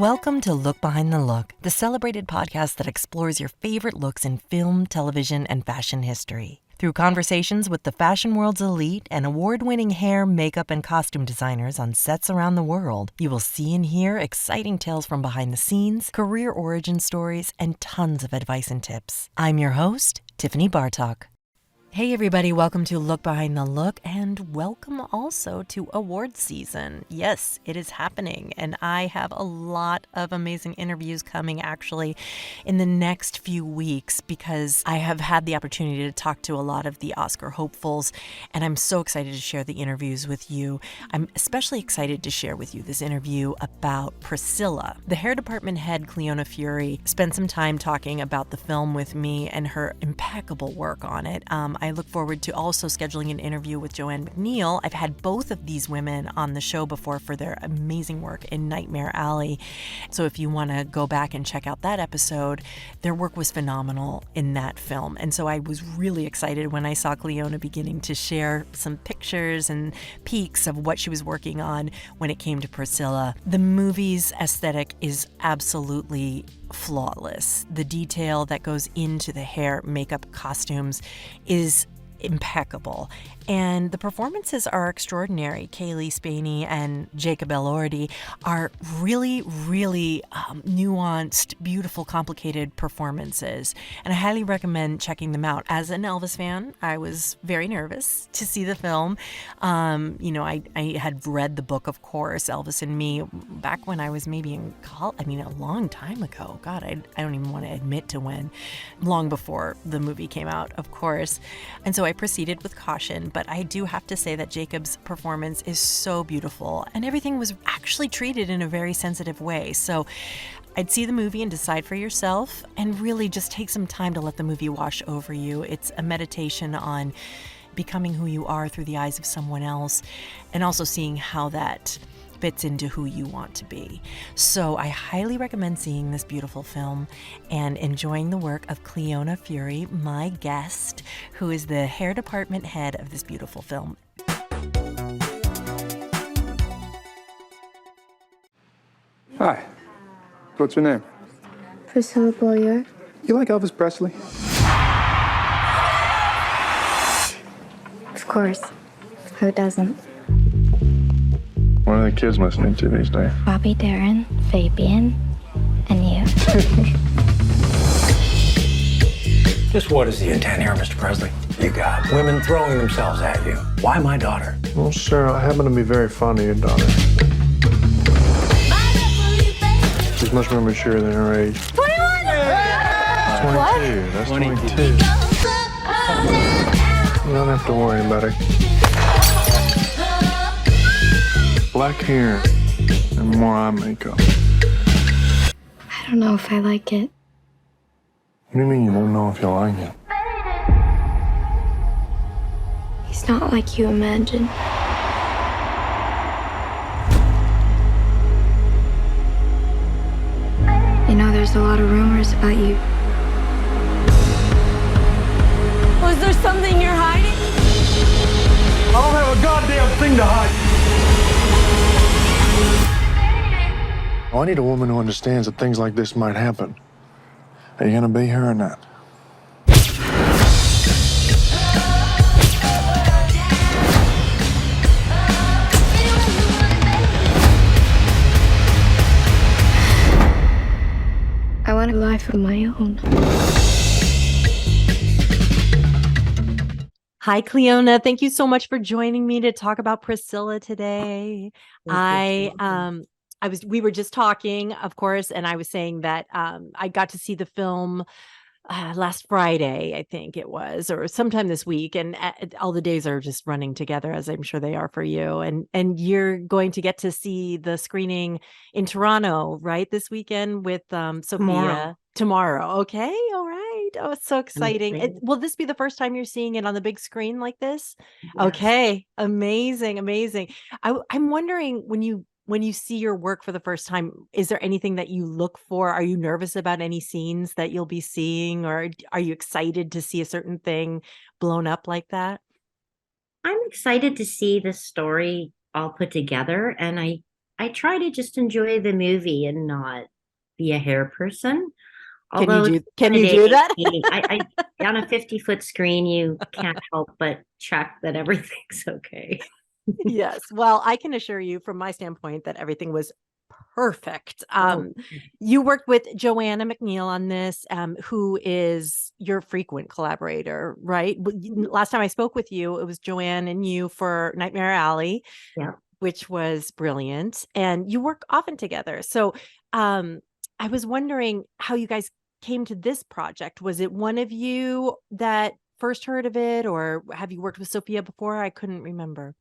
Welcome to Look Behind the Look, the celebrated podcast that explores your favorite looks in film, television, and fashion history. Through conversations with the fashion world's elite and award-winning hair, makeup, and costume designers on sets around the world, you will see and hear exciting tales from behind the scenes, career origin stories, and tons of advice and tips. I'm your host, Tiffany Bartok. Hey everybody, welcome to Look Behind the Look, and welcome also to awards season. Yes, it is happening, and I have a lot of amazing interviews coming actually in the next few weeks because I have had the opportunity to talk to a lot of the Oscar hopefuls, and I'm so excited to share the interviews with you. I'm especially excited to share with you this interview about Priscilla. The hair department head, Cliona Furey, spent some time talking about the film with me and her impeccable work on it. I look forward to also scheduling an interview with Joanne McNeil. I've had both of these women on the show before for their amazing work in Nightmare Alley. So if you want to go back and check out that episode, their work was phenomenal in that film. And so I was really excited when I saw Cliona beginning to share some pictures and peeks of what she was working on when it came to Priscilla. The movie's aesthetic is absolutely flawless. The detail that goes into the hair, makeup, costumes is impeccable. And the performances are extraordinary. Kaylee Spaney and Jacob Elordi are really, really nuanced, beautiful, complicated performances. And I highly recommend checking them out. As an Elvis fan, I was very nervous to see the film. I had read the book, of course, Elvis and Me, back when I was maybe in college. A long time ago. God, I don't even want to admit to when. Long before the movie came out, of course. And so I proceeded with caution. But I do have to say that Jacob's performance is so beautiful, and everything was actually treated in a very sensitive way. So I'd see the movie and decide for yourself, and really just take some time to let the movie wash over you. It's a meditation on becoming who you are through the eyes of someone else, and also seeing how that fits into who you want to be. So I highly recommend seeing this beautiful film and enjoying the work of Cliona Furey, my guest, who is the hair department head of this beautiful film. Hi. What's your name? Priscilla Boyer. You like Elvis Presley? Of course. Who doesn't? What are the kids listening to these days? Bobby Darin, Fabian, and you. Just what is the intent here, Mr. Presley? You got women throwing themselves at you. Why my daughter? Well, sir, I happen to be very fond of your daughter. She's much more mature than her age. 21! That's 22. That's 22. You don't have to worry about it. Black hair and more eye makeup. I don't know if I like it. What do you mean you don't know if you like it? He's not like you imagine. You know, there's a lot of rumors about you. Was there something you're hiding? I don't have a goddamn thing to hide. I need a woman who understands that things like this might happen. Are you gonna be here or not? I want a life of my own. Hi, Cliona. Thank you so much for joining me to talk about Priscilla today. We were just talking, of course, and I was saying that I got to see the film last Friday, I think it was, or sometime this week, and all the days are just running together, as I'm sure they are for you. And you're going to get to see the screening in Toronto, right, this weekend with Sophia. Tomorrow. Okay, all right. Oh, it's so exciting. Will this be the first time you're seeing it on the big screen like this? Yes. Okay, amazing, amazing. I'm wondering, when you see your work for the first time, is there anything that you look for? Are you nervous about any scenes that you'll be seeing, or are you excited to see a certain thing blown up like that? I'm excited to see the story all put together, and I I try to just enjoy the movie and not be a hair person. Can you Although it's can you do intimidating that? me. On a 50-foot screen, you can't help but check that everything's okay. Yes. Well, I can assure you from my standpoint that everything was perfect. Oh, You worked with Joanna McNeil on this, who is your frequent collaborator, right? Last time I spoke with you, it was Joanne and you for Nightmare Alley, yeah. which was brilliant. And you work often together. So I was wondering how you guys came to this project. Was it one of you that first heard of it, or have you worked with Sophia before? I couldn't remember.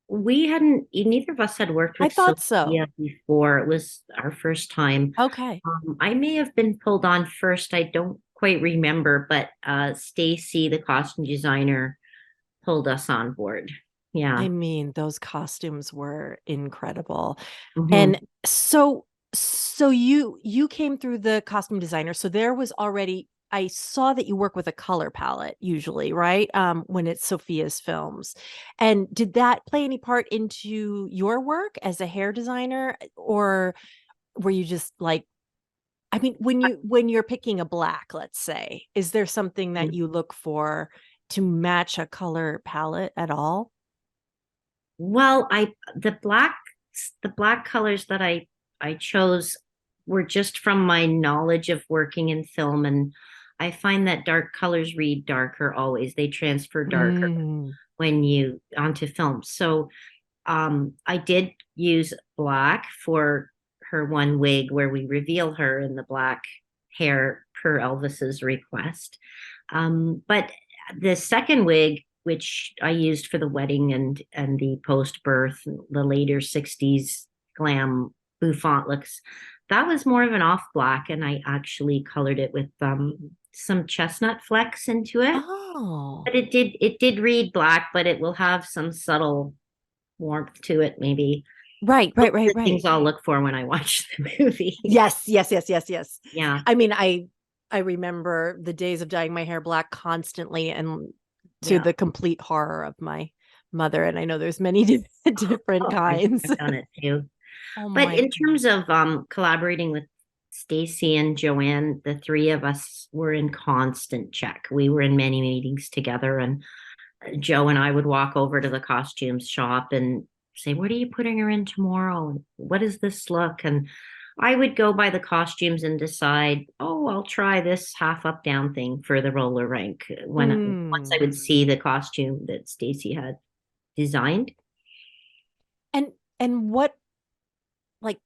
We hadn't, neither of us had worked I with thought so. Sophia before. It was our first time. Okay. I may have been pulled on first. I don't quite remember, but Stacy, the costume designer, pulled us on board. Yeah. I mean, those costumes were incredible. Mhm. And so you came through the costume designer. So there was already, I saw that you work with a color palette usually, right? When it's Sophia's films. And did that play any part into your work as a hair designer, or were you just like, I mean, when you're picking a black, let's say, is there something that you look for to match a color palette at all? Well, the black colors that I chose were just from my knowledge of working in film, and I find that dark colors read darker always. They transfer darker Mm. when you onto film. So I did use black for her one wig where we reveal her in the black hair per Elvis's request. But the second wig, which I used for the wedding and the post birth, the later 60s glam bouffant looks, that was more of an off black, and I actually colored it with some chestnut flecks into it. Oh. But it did read black, but it will have some subtle warmth to it, maybe. Right, Those right, are right, the right. things I'll look for when I watch the movie. Yes, yes, yes, yes, yes. Yeah. I mean, I remember the days of dyeing my hair black constantly and to Yeah. the complete horror of my mother. And I know there's many different Oh, kinds. I've done it too. Oh But my in terms of collaborating with Stacy and Joanne, the three of us were in constant check. We were in many meetings together, and Joe and I would walk over to the costumes shop and say, "What are you putting her in tomorrow? What is this look?" And I would go by the costumes and decide, "Oh, I'll try this half up down thing for the roller rink." Once I Mm. would see the costume that Stacy had designed. And what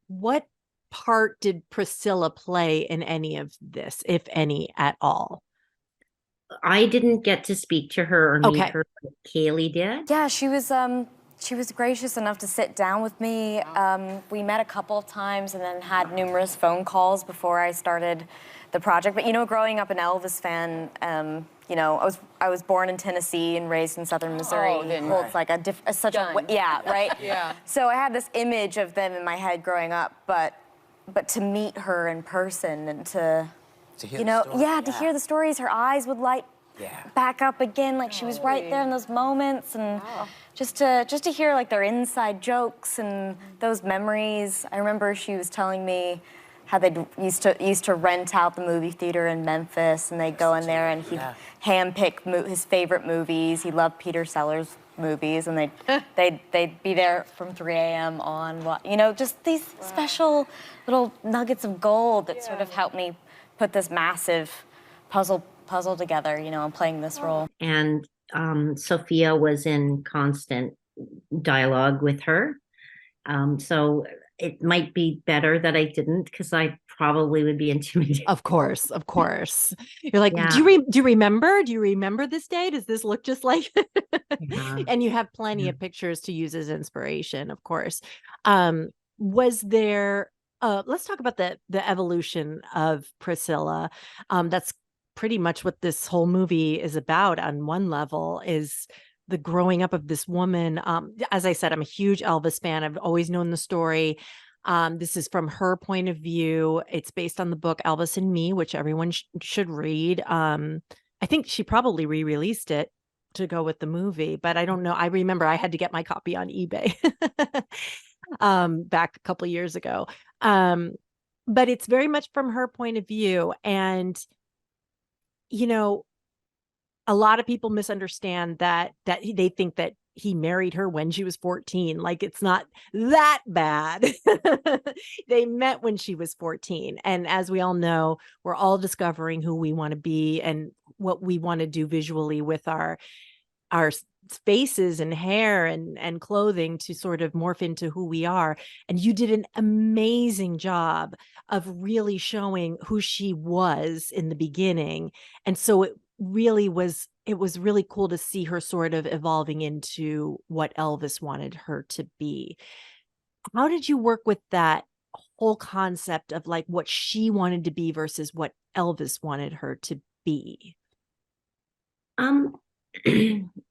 what part did Priscilla play in any of this, if any at all? I didn't get to speak to her or meet Okay. her, but Kaylee did. Yeah, she was gracious enough to sit down with me. We met a couple of times and then had numerous phone calls before I started the project. But you know, growing up an Elvis fan, you know, I was born in Tennessee and raised in Southern Missouri. Holds like such a yeah, right. Yeah. So I had this image of them in my head growing up, but to meet her in person and to hear you know, the story, to hear the stories, her eyes would light back up again, like she was right there in those moments, and just to hear like their inside jokes and those memories. I remember she was telling me how they used to rent out the movie theater in Memphis, and they'd go in there and he'd handpick his favorite movies. He loved Peter Sellers movies, and they'd be there from 3 a.m. on, you know, just these special little nuggets of gold that sort of helped me put this massive puzzle together, you know, I'm playing this role. And Sophia was in constant dialogue with her. So it might be better that I didn't, because I probably would be intimidated. Of course, of course. You're like, Yeah. do you remember? Do you remember this day? Does this look just like? Yeah. And you have plenty of pictures to use as inspiration, of course. Was there? Let's talk about the evolution of Priscilla. That's pretty much what this whole movie is about. On one level, is the growing up of this woman. As I said, I'm a huge Elvis fan. I've always known the story. This is from her point of view. It's based on the book Elvis and Me, which everyone should read. I think she probably re-released it to go with the movie, but I don't know. I remember I had to get my copy on eBay. back a couple of years ago. But it's very much from her point of view. And, you know, a lot of people misunderstand that they think that he married her when she was 14. Like, it's not that bad. They met when she was 14. And as we all know, we're all discovering who we want to be and what we want to do visually with our faces and hair and clothing to sort of morph into who we are. And you did an amazing job of really showing who she was in the beginning. And so it was really cool to see her sort of evolving into what Elvis wanted her to be. How did you work with that whole concept of like what she wanted to be versus what Elvis wanted her to be?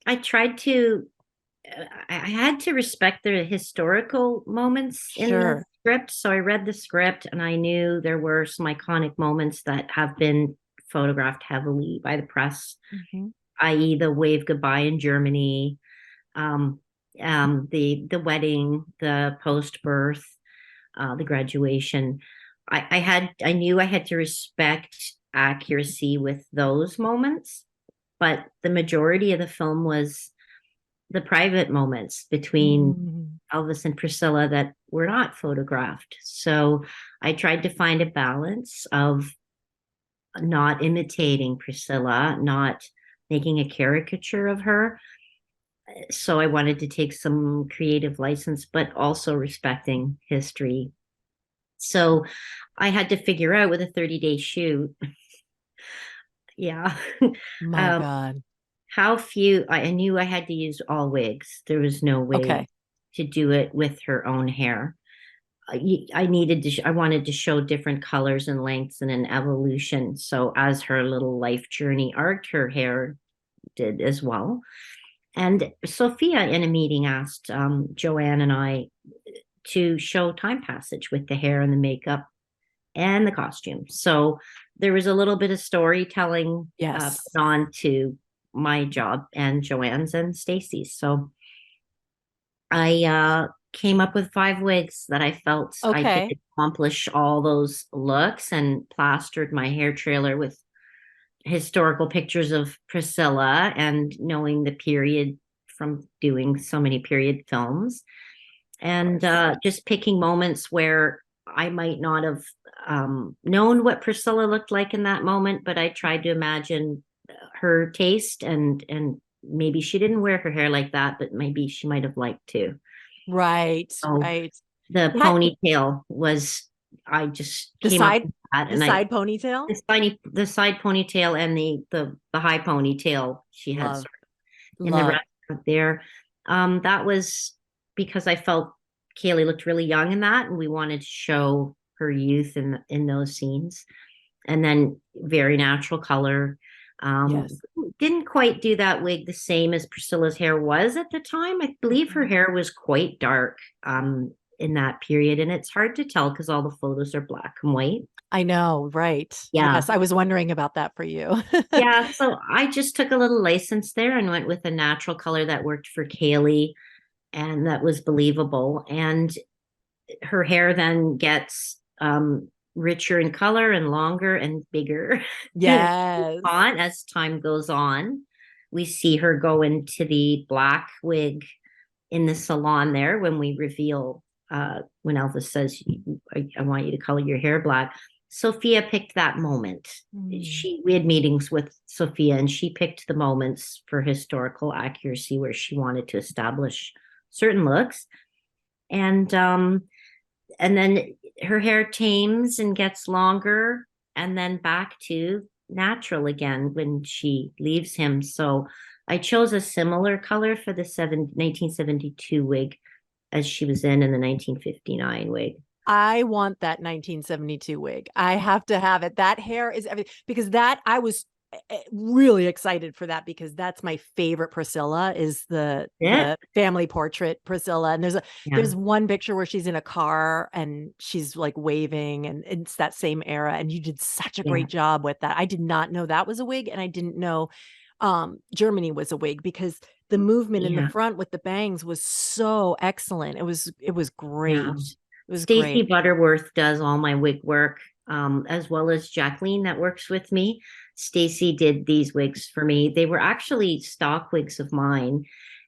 I tried to I had to respect the historical moments in the Sure. script. So I read the script and I knew there were some iconic moments that have been photographed heavily by the press, Mhm. i.e., the wave goodbye in Germany, the wedding, the post birth, the graduation. I knew I had to respect accuracy with those moments, but the majority of the film was the private moments between Mm. Elvis and Priscilla that were not photographed. So I tried to find a balance of not imitating Priscilla, not making a caricature of her. So I wanted to take some creative license, but also respecting history. So I had to figure out with a 30-day shoot, yeah, My um, God. how few. I knew I had to use all wigs. There was no way Okay. to do it with her own hair. I needed to. I wanted to show different colors and lengths and an evolution. So as her little life journey arced, her hair did as well. And Sophia, in a meeting, asked Joanne and I to show time passage with the hair and the makeup and the costume. So there was a little bit of storytelling Yes. on to my job and Joanne's and Stacy's. So I came up with 5 wigs that I felt I could Okay. accomplish all those looks, and plastered my hair trailer with historical pictures of Priscilla and knowing the period from doing so many period films, and just picking moments where I might not have known what Priscilla looked like in that moment, but I tried to imagine her taste, and maybe she didn't wear her hair like that, but maybe she might have liked to. Right. So Right. the That ponytail was, I just the came up side with that, the and I side ponytail? the side ponytail and the high ponytail she had Love. sort of in the Love. restaurant there. That was because I felt Kaylee looked really young in that, and we wanted to show her youth in those scenes. And then very natural color. Um, Yes. didn't quite do that wig the same as Priscilla's hair was at the time. I believe her Mhm. hair was quite dark in that period, and it's hard to tell because all the photos are black and white. I know, right. Yeah. Yes, I was wondering about that for you. Yeah, so I just took a little license there and went with a natural color that worked for Kaylee and that was believable. And her hair then gets richer in color and longer and bigger Yes. on as time goes on. We see her go into the black wig in the salon there when we reveal when Elvis says, I want you to color your hair black. Sophia picked that moment. Mm. We had meetings with Sophia, and she picked the moments for historical accuracy where she wanted to establish certain looks. And then her hair tames and gets longer, and then back to natural again when she leaves him. So I chose a similar color for the 1972 wig as she was in the 1959 wig. I want that 1972 wig. I have to have it. That hair is everything because that I was really excited for that because that's my favorite Priscilla is Yeah. the family portrait Priscilla. And Yeah. there's one picture where she's in a car and she's like waving and it's that same era. And you did such a Yeah. great job with that. I did not know that was a wig and I didn't know Germany was a wig because the movement in the Yeah. front with the bangs was so excellent. It was great. Yeah. It was Stacey great. Butterworth does all my wig work, as well as Jacqueline that works with me. Stacey did these wigs for me. They were actually stock wigs of mine,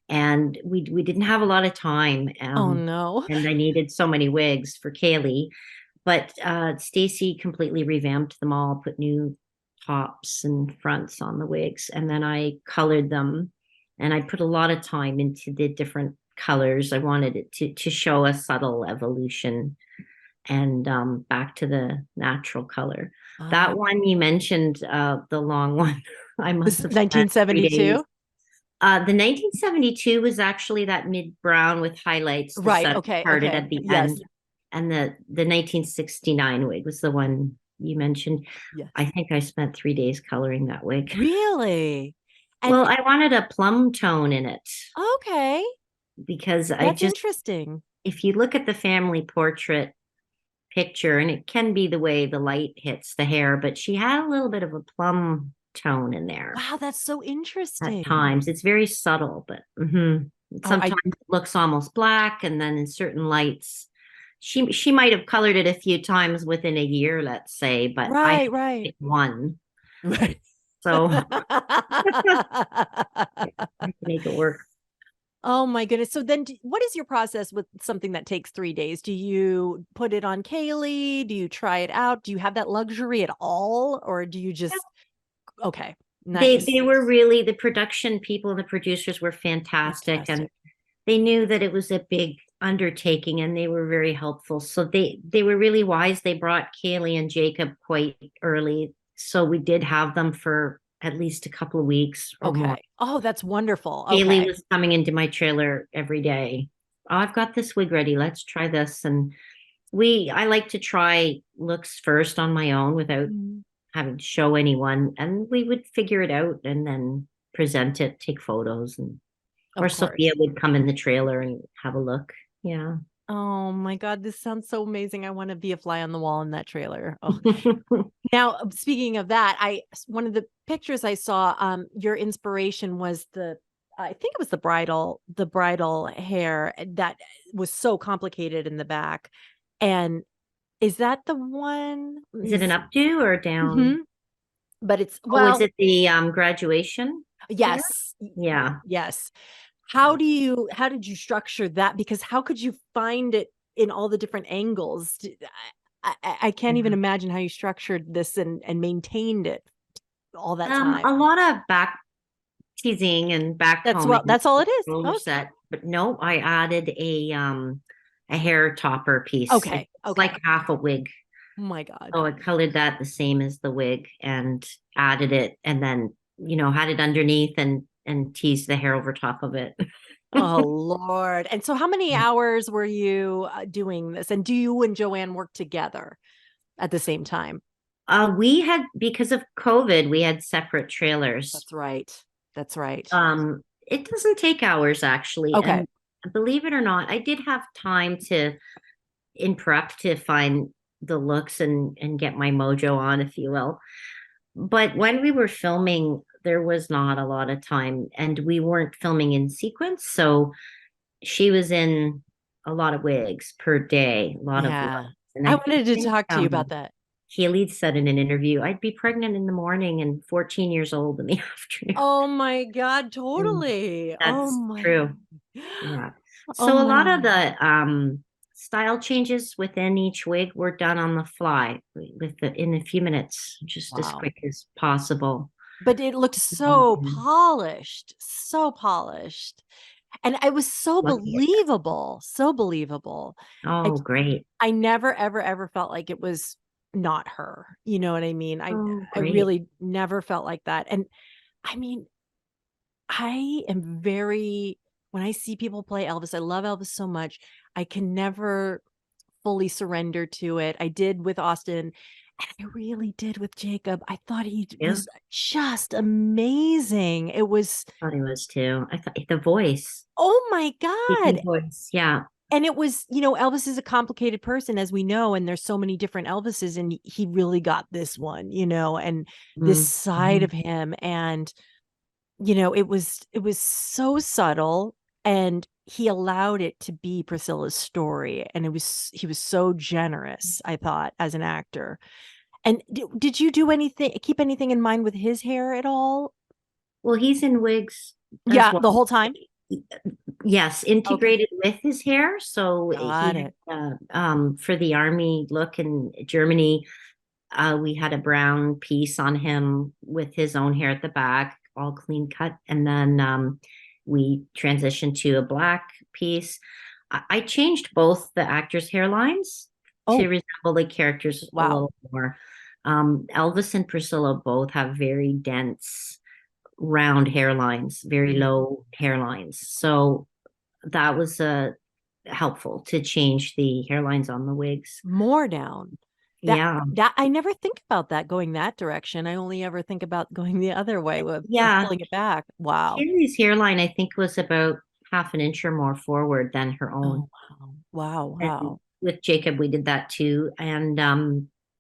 and we didn't have a lot of time. Oh no. And I needed so many wigs for Kaylee, but Stacey completely revamped them all, put new tops and fronts on the wigs, and then I colored them, and I put a lot of time into the different colors. I wanted it to show a subtle evolution and back to the natural color. That one you mentioned, the long one, I must have spent 3 days. 1972. The 1972 was actually that mid brown with highlights, the Right. sun Okay. parted Okay. at the Yes. end, and the 1969 wig was the one you mentioned. Yes. I think I spent 3 days coloring that wig. Really? Well, I wanted a plum tone in it Okay. because That's interesting. if you look at the family portrait picture, and it can be the way the light hits the hair, but she had a little bit of a plum tone in there. Wow, that's so interesting. At times. It's very subtle, but sometimes it looks almost black, and then in certain lights, she might have colored it a few times within a year, let's say, but I picked one. Right. So I can make it work. Oh my goodness. So then what is your process with something that takes 3 days? Do you put it on Kaylee? Do you try it out? Do you have that luxury at all? Or do you just, okay, nice. They were really, the production people and the producers were fantastic. And they knew that it was a big undertaking, and they were very helpful. So they were really wise. They brought Kaylee and Jacob quite early. So we did have them for at least a couple of weeks or more. Oh, that's wonderful. Kaylee was coming into my trailer every day. Oh, I've got this wig ready. Let's try this. And I like to try looks first on my own without having to show anyone. And we would figure it out and then present it, take photos, or Sophia would come in the trailer and have a look. Yeah. Oh my God, this sounds so amazing. I want to be a fly on the wall in that trailer. Oh. Now, speaking of that, one of the pictures I saw, your inspiration was I think it was the bridal hair that was so complicated in the back. And is that the one? Is it an updo or down? Mm-hmm. But it's, is it the graduation? Yes. Yeah. Yes. How did you structure that? Because how could you find it in all the different angles? I can't even imagine how you structured this and maintained it all that time. A lot of back teasing and back combing. That's all it is. Set. But no, I added a hair topper piece. Okay. It's like half a wig. Oh my God. So I colored that the same as the wig and added it, and then had it underneath and teased the hair over top of it. Oh Lord. And so how many hours were you doing this? And do you and Joanne work together at the same time? We had, because of COVID, we had separate trailers. That's right. It doesn't take hours, actually. Okay. And believe it or not, I did have time in prep to find the looks and get my mojo on, if you will. But when we were filming, there was not a lot of time, and we weren't filming in sequence. So she was in a lot of wigs per day, a lot of looks. And I wanted to talk to you about that. Kaylee said in an interview, I'd be pregnant in the morning and 14 years old in the afternoon. Oh my God, totally. That's true. Yeah. So Oh a lot of the style changes within each wig were done on the fly in a few minutes, just as quick as possible. But it looked so polished. And it was so believable. Oh, great. I never, ever felt like it was not her. You know what I mean? I really never felt like that. And I mean, I am when I see people play Elvis, I love Elvis so much. I can never fully surrender to it. I did with Austin, and I really did with Jacob. I thought he was just amazing. I thought he was too. I thought the voice. Oh my God. Voice. Yeah. And it was, Elvis is a complicated person, as we know, and there's so many different Elvises, and he really got this one, and this side of him. And it was so subtle, and he allowed it to be Priscilla's story, and he was so generous, I thought, as an actor. And did you keep anything in mind with his hair at all? Well, he's in wigs as Yeah, well. the whole time. Yes, integrated with his hair. So Got it. for the army look in Germany, we had a brown piece on him with his own hair at the back, all clean cut. And then we transitioned to a black piece. I changed both the actors' hairlines to resemble the characters a Wow. little more. Elvis and Priscilla both have very dense, round hairlines, very low hairlines. So that was helpful to change the hairlines on the wigs. More down. Yeah. That I never think about that going that direction. I only ever think about going the other way of pulling it back. Wow. Haley's hairline, I think, was about half an inch or more forward than her own. Oh, wow. And with Jacob, we did that too. And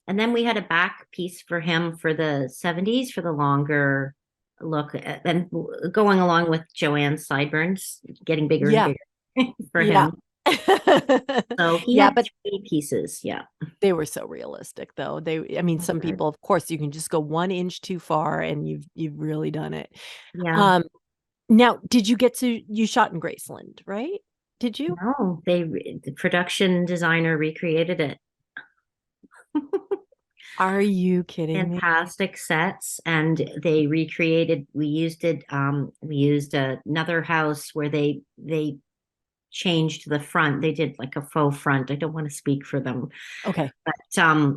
then we had a back piece for him for the 70s for the longer look, and going along with Joanne's sideburns getting bigger and bigger for him. So he had 3 pieces. Yeah. They were so realistic though. Some people, of course, you can just go 1 inch too far and you've really done it. Yeah. Now, you shot in Graceland, right? Did you? No, the production designer recreated it. Are you kidding me? Fantastic sets, and they recreated. We used another house where they changed the front. They did like a faux front. I don't want to speak for them. Okay. But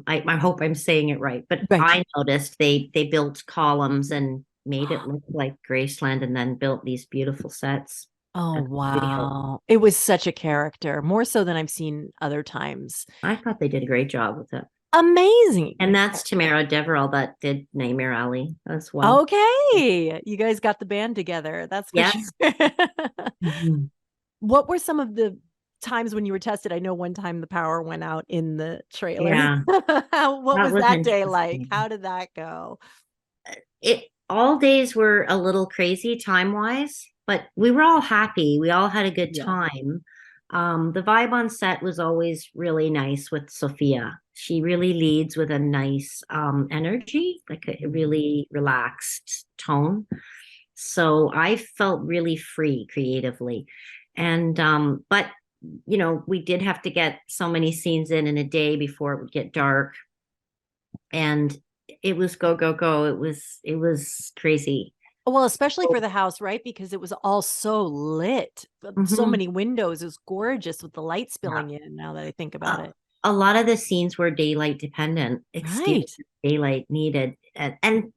I hope I'm saying it right. But I noticed they built columns and made it look like Graceland, and then built these beautiful sets. Oh, wow. It was such a character, more so than I've seen other times. I thought they did a great job with it. Amazing. And that's Tamara Deverell that did Nightmare Alley as well. Okay. You guys got the band together. That's for sure. What were some of the times when you were tested? I know one time the power went out in the trailer. Yeah. What was that day like? How did that go? All days were a little crazy time-wise, but we were all happy. We all had a good time. The vibe on set was always really nice with Sophia. She really leads with a nice energy, like a really relaxed tone. So I felt really free creatively. And but we did have to get so many scenes in a day before it would get dark. And it was go, go, go. It was crazy. Well, especially for the house, right? Because it was all so lit. So many windows. It was gorgeous with the light spilling in, now that I think about it. A lot of the scenes were daylight dependent. Daylight needed. And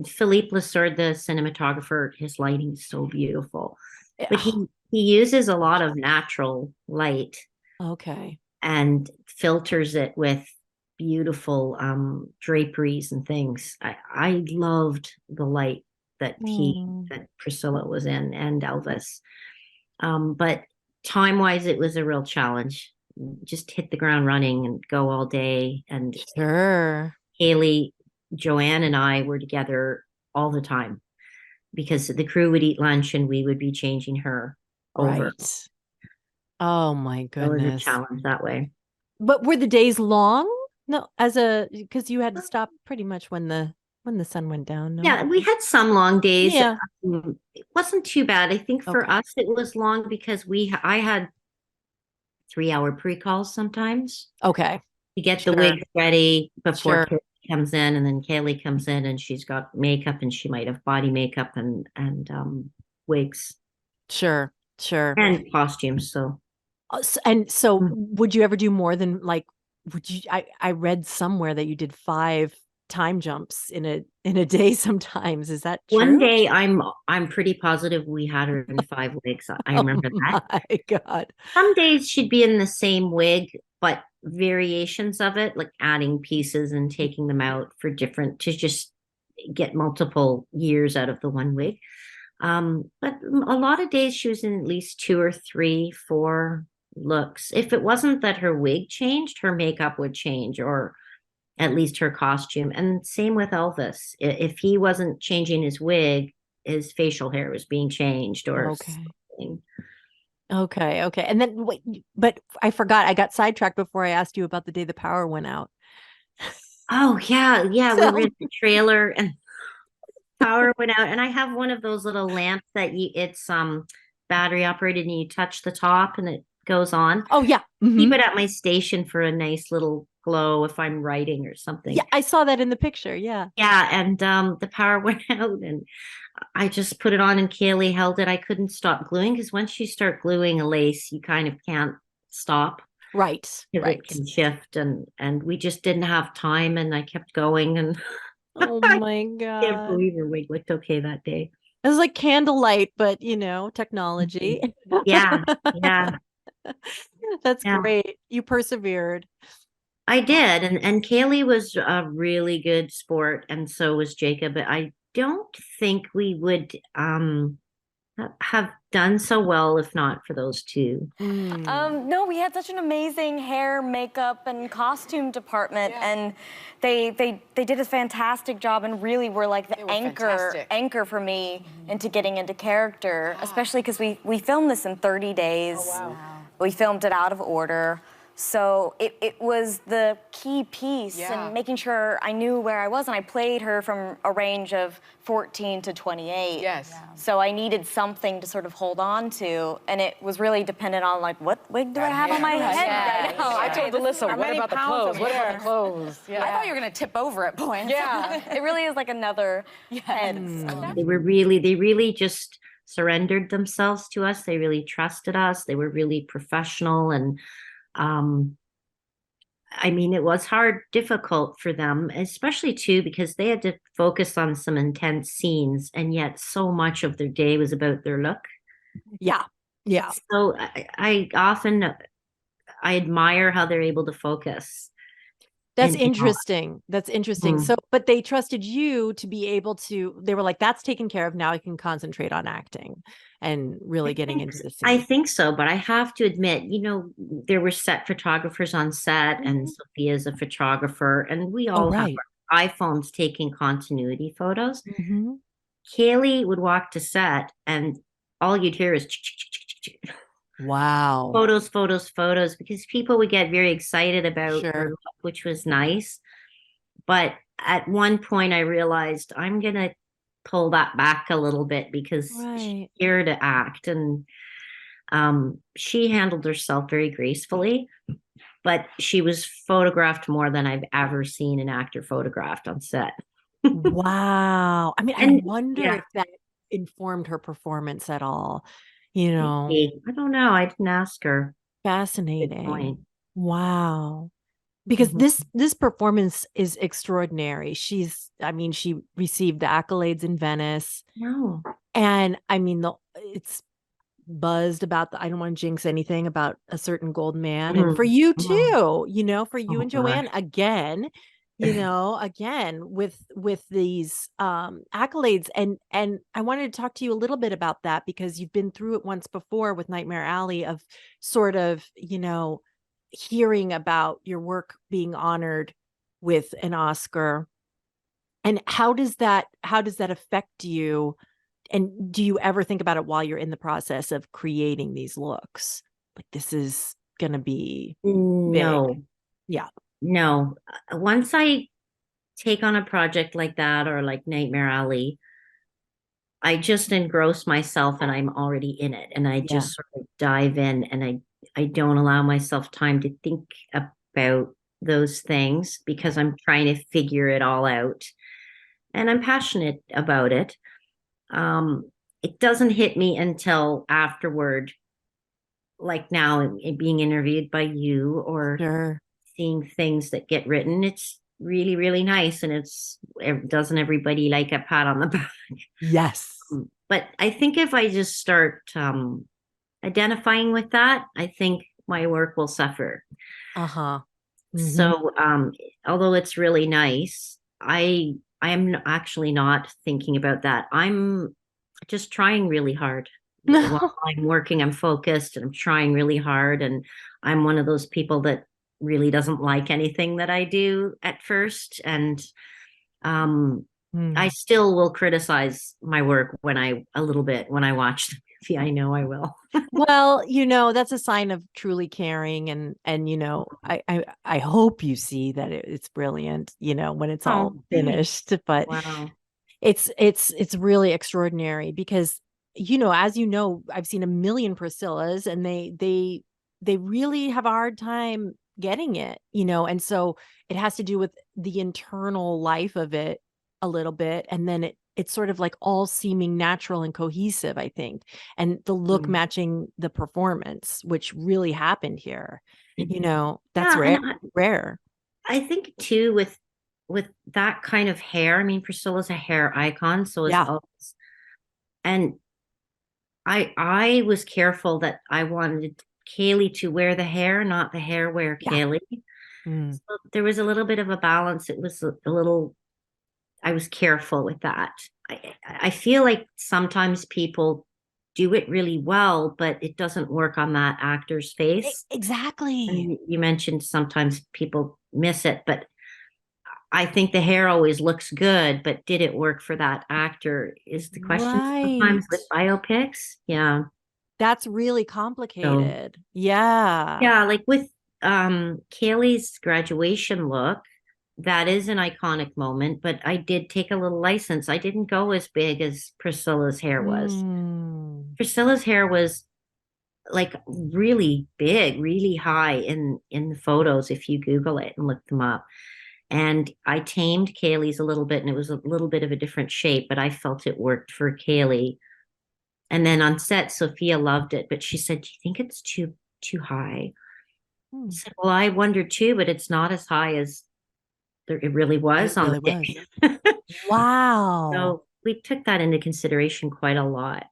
Philippe Lessard, the cinematographer, his lighting is so beautiful. But he uses a lot of natural light. Okay. And filters it with beautiful draperies and things. I loved the light that Priscilla was in, and Elvis. But time-wise, it was a real challenge. Just hit the ground running and go all day. And Haley, Joanne, and I were together all the time because the crew would eat lunch and we would be changing her over. Right. Oh my goodness. It was a challenge that way. But were the days long? No, because you had to stop pretty much when the sun went down. No? Yeah, we had some long days. Yeah. It wasn't too bad. I think for us it was long because I had 3-hour pre-calls sometimes. Okay. To get the wig ready before Kaylee comes in, and then Kaylee comes in and she's got makeup, and she might have body makeup and wigs. Sure. And costumes. So would you ever do more than I read somewhere that you did 5 time jumps in a day sometimes. Is that true? One day I'm pretty positive we had her in 5 wigs. I remember that. Oh my God. Some days she'd be in the same wig, but variations of it, like adding pieces and taking them out for different, to just get multiple years out of the one wig. But a lot of days she was in at least 2 or 3, 4 looks. If it wasn't that her wig changed, her makeup would change, or at least her costume. And same with Elvis. If he wasn't changing his wig, his facial hair was being changed or something. Okay. And then wait, but I forgot. I got sidetracked before I asked you about the day the power went out. Oh yeah. We were in the So trailer and power went out, and I have one of those little lamps that it's battery operated, and you touch the top and it goes on. oh yeah. Keep it at my station for a nice little glow if I'm writing or something. Yeah, I saw that in the picture. Yeah. Yeah, and the power went out, and I just put it on, and Kaylee held it. I couldn't stop gluing because once you start gluing a lace, you kind of can't stop. Right. It can shift, and we just didn't have time, and I kept going, and Oh my I God. can't believe her wig looked okay that day. It was like candlelight, but technology. Yeah. That's great. You persevered. I did, and Kaylee was a really good sport, and so was Jacob. But I don't think we would have done so well if not for those two. No, we had such an amazing hair, makeup, and costume department, and they did a fantastic job, and really were like the anchor for me into getting into character, especially because we filmed this in 30 days. Oh, wow. We filmed it out of order. So it was the key piece in making sure I knew where I was, and I played her from a range of 14 to 28. Yes. So I needed something to sort of hold on to, and it was really dependent on like, what wig do I have on my head right now? I told Alyssa, what about the clothes? What about the clothes? I thought you were going to tip over at points. Yeah, it really is like another head. They really just surrendered themselves to us. They really trusted us. They were really professional, and I mean, it was difficult for them, especially too, because they had to focus on some intense scenes, and yet so much of their day was about their look. Yeah. So I admire how they're able to focus. That's interesting. So, but they trusted you to be able to, they were like, that's taken care of. Now I can concentrate on acting and really getting into the scene. I think so, but I have to admit, there were set photographers on set, and Sophia's a photographer, and we all have our iPhones taking continuity photos. Kaylee would walk to set, and all you'd hear is wow, photos, because people would get very excited about her look, which was nice. But at one point I realized I'm going to pull that back a little bit, because she's here to act, and she handled herself very gracefully, but she was photographed more than I've ever seen an actor photographed on set. Wow. I mean, I wonder if that informed her performance at all. I don't know. I didn't ask her. Fascinating. Wow. Because this performance is extraordinary. She received the accolades in Venice. No. And I mean, it's buzzed about I don't want to jinx anything about a certain gold man. And for you too, for you and Joanne, again, with these accolades. And I wanted to talk to you a little bit about that, because you've been through it once before with Nightmare Alley, of sort of, hearing about your work being honored with an Oscar. And how does that affect you? And do you ever think about it while you're in the process of creating these looks? Like, this is going to be no. big. Yeah. No. Once I take on a project like that, or like Nightmare Alley, I just engross myself, and I'm already in it, and I just sort of dive in, and I don't allow myself time to think about those things, because I'm trying to figure it all out, and I'm passionate about it. It doesn't hit me until afterward, like now being interviewed by you, or seeing things that get written. It's really, really nice, and doesn't everybody like a pat on the back? Yes. But I think if I just start identifying with that, I think my work will suffer. So although it's really nice, I am actually not thinking about that. I'm just trying really hard. While I'm working, I'm focused, and I'm trying really hard, and I'm one of those people that really doesn't like anything that I do at first, and I still will criticize my work a little bit when I watch the movie. I know I will. Well, that's a sign of truly caring, and I hope you see that it's brilliant, when it's all finished. But wow, it's really extraordinary because as I've seen a million Priscillas, and they really have a hard time getting it, and so it has to do with the internal life of it a little bit, and then it's sort of like all seeming natural and cohesive, I think, and the look matching the performance, which really happened here. That's yeah, rare. I think too with that kind of hair. I mean, Priscilla's a hair icon, so is Elvis. And I was careful that I wanted Kaylee to wear the hair, not the hair wear Kaylee. So there was a little bit of a balance. It was a little, I was careful with that. I feel like sometimes people do it really well, but it doesn't work on that actor's face. Exactly. And you mentioned sometimes people miss it, but I think the hair always looks good, but did it work for that actor is the question sometimes with biopics. Yeah. That's really complicated. Yeah. Yeah, like with Kaylee's graduation look, that is an iconic moment, but I did take a little license. I didn't go as big as Priscilla's hair was. Priscilla's hair was like really big, really high in the photos if you Google it and look them up. And I tamed Kaylee's a little bit, and it was a little bit of a different shape, but I felt it worked for Kaylee. And then on set, Sophia loved it, but she said, "Do you think it's too high?" I said, "Well, I wondered too, but it's not as high as it really was on the day." Wow. So we took that into consideration quite a lot.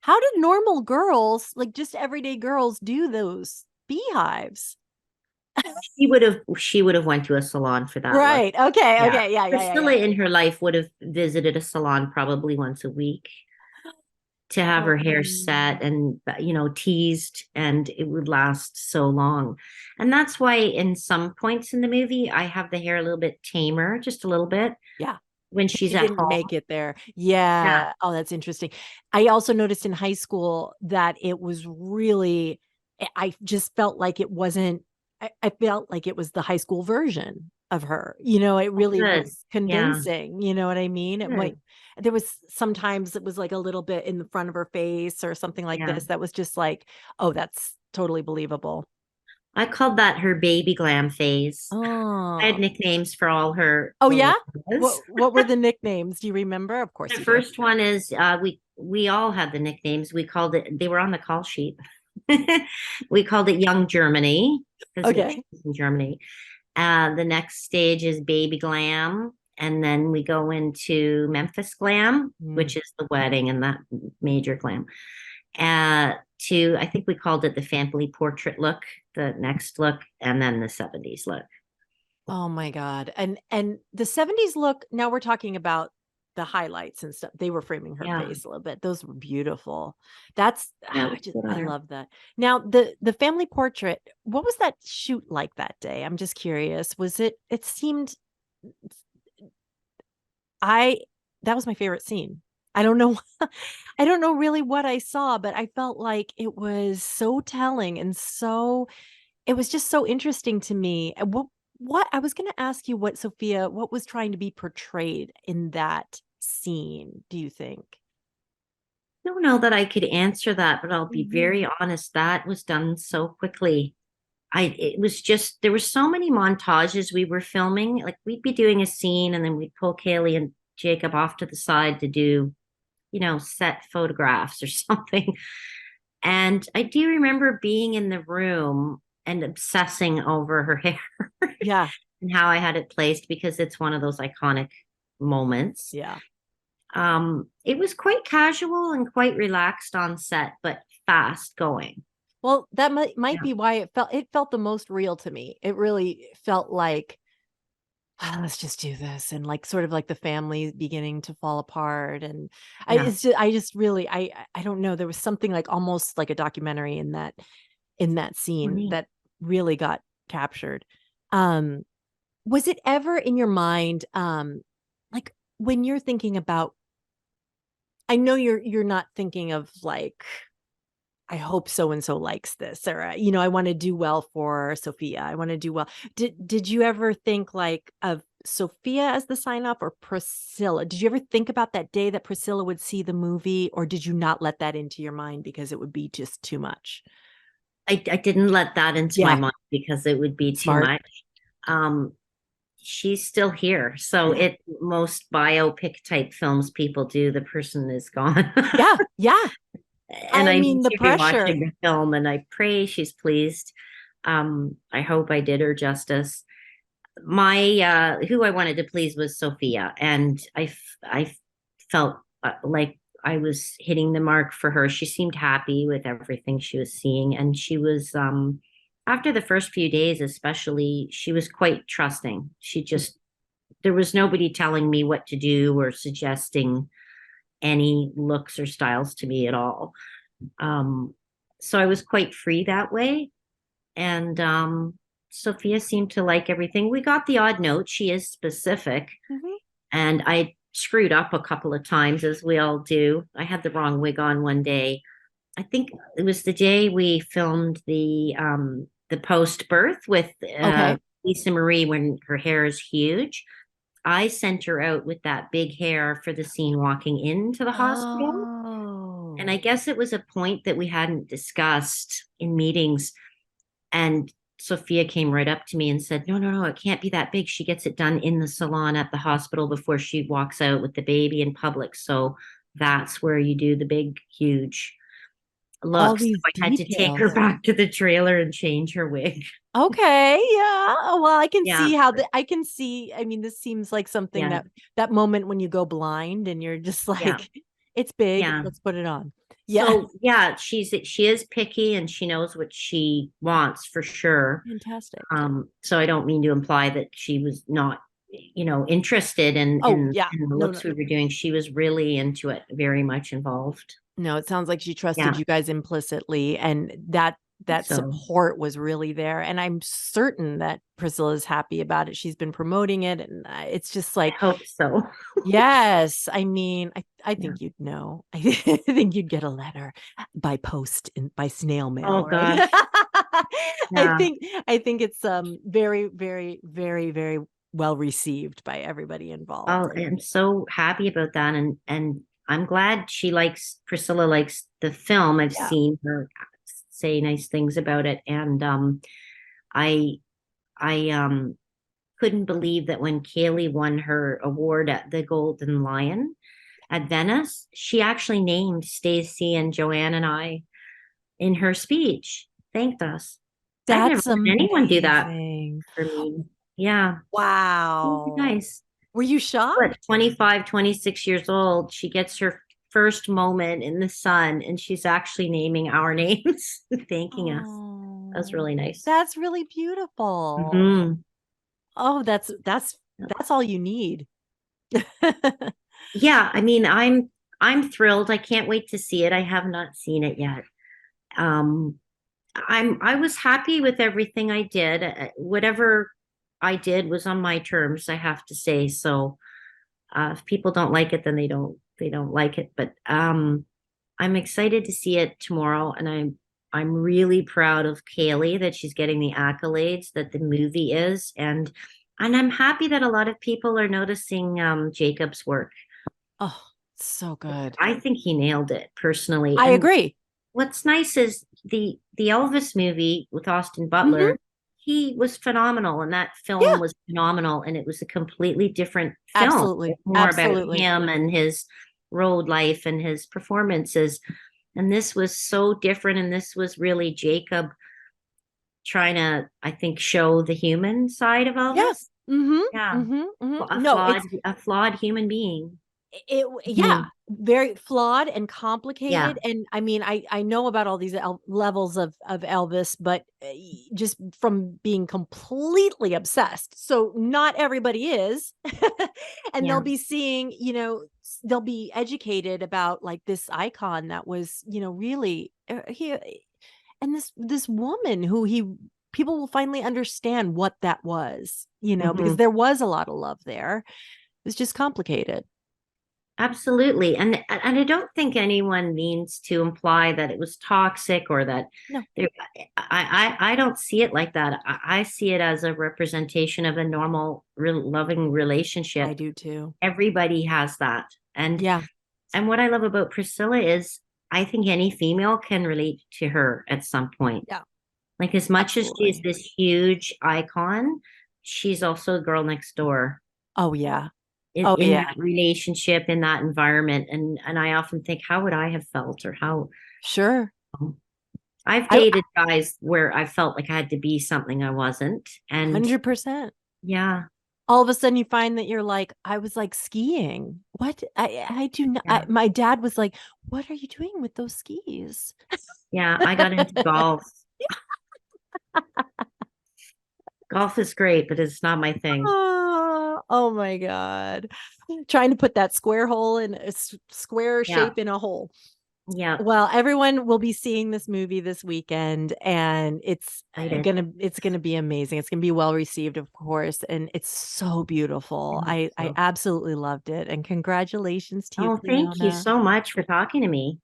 How did normal girls, like just everyday girls, do those beehives? She would have went to a salon for that. Right. Look. Okay. Yeah. Okay. Yeah. Priscilla in her life would have visited a salon probably once a week to have her hair set and teased, and it would last so long. And that's why in some points in the movie I have the hair a little bit tamer, just a little bit. Yeah. When she's she at didn't home. make it there. Yeah. Oh, that's interesting. I also noticed in high school that it was really, I just felt like it wasn't, I felt like it was the high school version of her. It really was convincing. You know what I mean? There was sometimes it was like a little bit in the front of her face or something like this that was just like, oh, that's totally believable. I called that her baby glam phase. Oh. I had nicknames for all her. Oh yeah? What were the nicknames? Do you remember? Of course. The first one is we all had the nicknames. We called it, they were on the call sheet. We called it Young Germany because it was in Germany. The next stage is Baby Glam. And then we go into Memphis Glam, which is the wedding and that major glam. I think we called it the family portrait look, the next look, and then the 70s look. Oh my God. And the 70s look, now we're talking about the highlights and stuff. They were framing her face a little bit. Those were beautiful. I love that. Now the family portrait, what was that shoot like that day? I'm just curious. It seemed that was my favorite scene. I don't know. I don't know really what I saw, but I felt like it was so telling and it was just so interesting to me. What I was going to ask you what was trying to be portrayed in that scene, do you think? I don't know that I could answer that, but I'll be very honest. That was done so quickly. It was just, there were so many montages we were filming. Like we'd be doing a scene and then we'd pull Kaylee and Jacob off to the side to do, set photographs or something. And I do remember being in the room and obsessing over her hair. Yeah. And how I had it placed because it's one of those iconic moments. Yeah. It was quite casual and quite relaxed on set, but fast going. Well, that might be why it felt the most real to me. It really felt like, let's just do this, and like sort of like the family beginning to fall apart. And I don't know. There was something like almost like a documentary in that scene that really got captured. Was it ever in your mind, like when you're thinking about, I know you're not thinking of like, I hope so and so likes this, or I want to do well for Sophia. I want to do well. Did you ever think like of Sophia as the sign off or Priscilla? Did you ever think about that day that Priscilla would see the movie, or did you not let that into your mind because it would be just too much? I didn't let that into my mind because it would be too much. She's still here. So most biopic type films people do, the person is gone. Yeah. And I mean, the pressure. Watching the film, and I pray she's pleased. I hope I did her justice. My who I wanted to please was Sophia, and I felt like I was hitting the mark for her. She seemed happy with everything she was seeing, and she was after the first few days, especially, she was quite trusting. There was nobody telling me what to do or suggesting any looks or styles to me at all. So I was quite free that way. And Sophia seemed to like everything. We got the odd note. She is specific. And I screwed up a couple of times, as we all do. I had the wrong wig on one day. I think it was the day we filmed the post-birth with Lisa Marie, when her hair is huge. I sent her out with that big hair for the scene walking into the hospital. And I guess it was a point that we hadn't discussed in meetings. And Sophia came right up to me and said, no, it can't be that big. She gets it done in the salon at the hospital before she walks out with the baby in public. So that's where you do the big, huge looks. So I had to take her back to the trailer and change her wig. Okay. Yeah. Well, I can see how I mean, this seems like something that moment when you go blind and you're just like, it's big. Let's put it on. Yeah. So she is picky and she knows what she wants for sure. Fantastic. So I don't mean to imply that she was not, interested in the looks we were doing. She was really into it, very much involved. No, it sounds like she trusted you guys implicitly, and that support was really there. And I'm certain that Priscilla's happy about it. She's been promoting it, and it's just like, I hope so. Yes. I mean, I think you'd know. I think you'd get a letter by post by snail mail. Oh, right? God. I think it's very, very, very, very well received by everybody involved. Oh, I'm so happy about that. And I'm glad Priscilla likes the film. I've seen her say nice things about it. And I couldn't believe that when Kaylee won her award at the Golden Lion at Venice, she actually named Stacey and Joanne and I in her speech. Thanked us. That's I've never heard anyone do that for me. Yeah. Wow. Nice. Were you shocked? 25, 26 years old. She gets her first moment in the sun, and she's actually naming our names, thanking us. That was really nice. That's really beautiful. Mm-hmm. Oh, that's all you need. Yeah, I mean, I'm thrilled. I can't wait to see it. I have not seen it yet. I was happy with everything I did. Whatever I did was on my terms, I have to say. So if people don't like it, then they don't like it. But I'm excited to see it tomorrow, and I'm really proud of Kaylee that she's getting the accolades that the movie is, and I'm happy that a lot of people are noticing Jacob's work. Oh, so good. I think he nailed it personally. I agree. What's nice is the Elvis movie with Austin Butler. He was phenomenal, and that film was phenomenal, and it was a completely different film. Absolutely. More about him and his road life and his performances. And this was so different, and this was really Jacob trying to, I think, show the human side of Elvis. Yes. A flawed human being. Very flawed and complicated. And I mean, I know about all these levels of Elvis, but just from being completely obsessed. So not everybody is. And they'll be seeing, they'll be educated about like this icon that was, really and this woman who people will finally understand what that was, because there was a lot of love there. It's just complicated. Absolutely. And I don't think anyone means to imply that it was toxic or that No. I don't see it like that. I see it as a representation of a normal, loving relationship. I do too. Everybody has that. And Yeah. and what I love about Priscilla is I think any female can relate to her at some point. Yeah. Like as much Absolutely. as she's this huge icon, she's also a girl next door. Oh yeah. In that relationship, in that environment. And I often think, how would I have felt, or how Sure. I've dated guys where I felt like I had to be something I wasn't. And 100%. yeah. All of a sudden you find that you're like, I was like skiing. What? I do not. My dad was like, what are you doing with those skis? Yeah. I got into golf. Golf is great, but it's not my thing. Oh my God. Trying to put that square hole in a square shape in a hole. Yeah. Well, everyone will be seeing this movie this weekend, and it's gonna be amazing. It's gonna be well received, of course, and it's so beautiful. I absolutely loved it, and congratulations to you. Thank you so much for talking to me.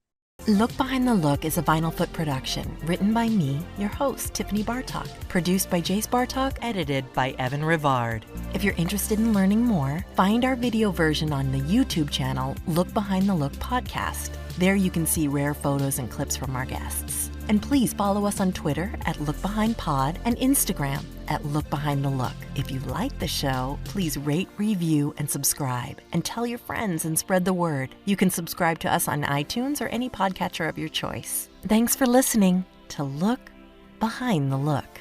Look Behind the Look is a Vinyl Foot production, written by me, your host, Tiffany Bartok, produced by Jace Bartok, edited by Evan Rivard. If you're interested in learning more, find our video version on the YouTube channel Look Behind the Look podcast. There you can see rare photos and clips from our guests. And please follow us on Twitter at LookBehindPod and Instagram at LookBehindTheLook. If you like the show, please rate, review, and subscribe. And tell your friends and spread the word. You can subscribe to us on iTunes or any podcatcher of your choice. Thanks for listening to Look Behind the Look.